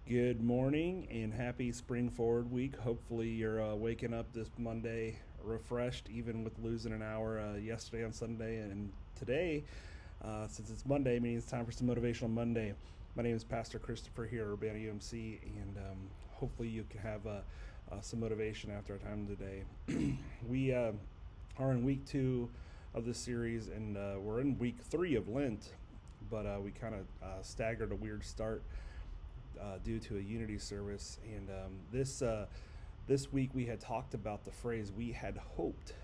Good morning and happy Spring Forward week. Hopefully you're waking up this Monday refreshed, even with losing an hour yesterday on Sunday. And today, since it's Monday, means it's time for some Motivational Monday. My name is Pastor Christopher here at Urbana UMC, and hopefully you can have some motivation after our time today. We are in week 2 of this series, and we're in week 3 of Lent, but we kind of staggered a weird start due to a unity service. And this week we had talked about the phrase "we had hoped,"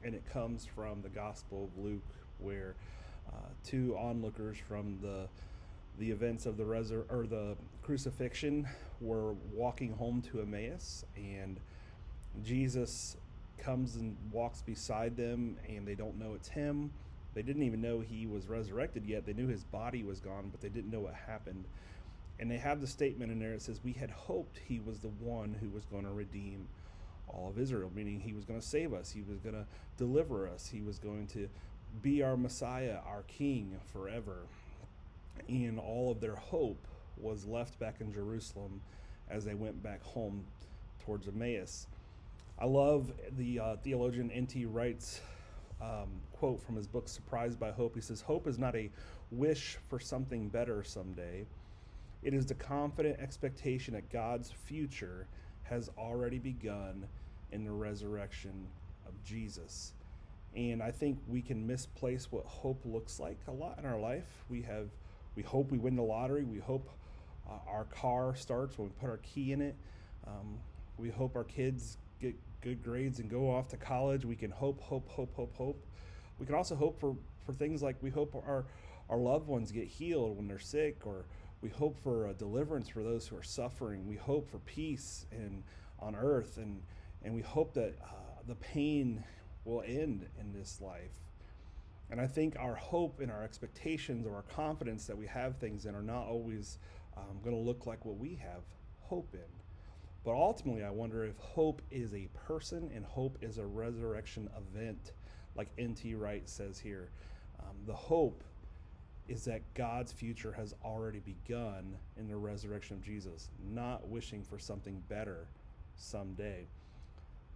and it comes from the Gospel of Luke, where two onlookers from the events of the crucifixion were walking home to Emmaus, and Jesus comes and walks beside them, and they don't know it's him. They didn't even know he was resurrected yet. They knew his body was gone, but they didn't know what happened. And they have the statement in there that says, "We had hoped he was the one who was going to redeem all of Israel," meaning he was going to save us. He was going to deliver us. He was going to be our Messiah, our King forever. And all of their hope was left back in Jerusalem as they went back home towards Emmaus. I love the theologian N.T. Wright's quote from his book, Surprised by Hope. He says, "Hope is not a wish for something better someday. It is the confident expectation that God's future has already begun in the resurrection of Jesus." And I think we can misplace what hope looks like a lot in our life. We hope we win the lottery. We hope our car starts when we put our key in it. We hope our kids get good grades and go off to college. We can hope. We can also hope for things like we hope our loved ones get healed when they're sick, or we hope for a deliverance for those who are suffering. We hope for peace on earth, and we hope that the pain will end in this life. And I think our hope and our expectations or our confidence that we have things in are not always going to look like what we have hope in. But ultimately, I wonder if hope is a person and hope is a resurrection event, like N.T. Wright says here. The hope is that God's future has already begun in the resurrection of Jesus, not wishing for something better someday.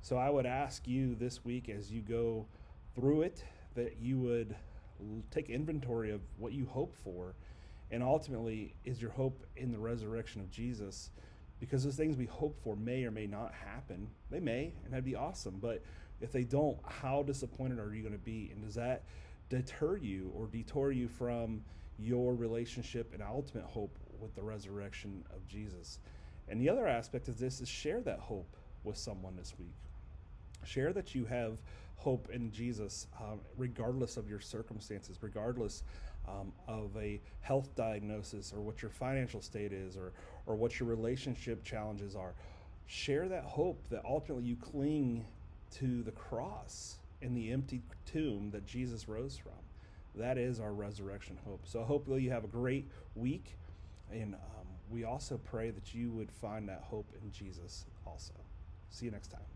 So I would ask you this week, as you go through it, that you would take inventory of what you hope for, and ultimately, is your hope in the resurrection of Jesus? Because those things we hope for may or may not happen. They may, and that'd be awesome. But if they don't, how disappointed are you going to be? And does that deter you or detour you from your relationship and ultimate hope with the resurrection of Jesus? And the other aspect of this is share that hope with someone this week. Share that you have hope in Jesus, regardless of your circumstances, regardless of a health diagnosis, or what your financial state is, or what your relationship challenges are. Share that hope that ultimately you cling to the cross and the empty tomb that Jesus rose from. That is our resurrection hope. So hopefully you have a great week, and we also pray that you would find that hope in Jesus also. See you next time.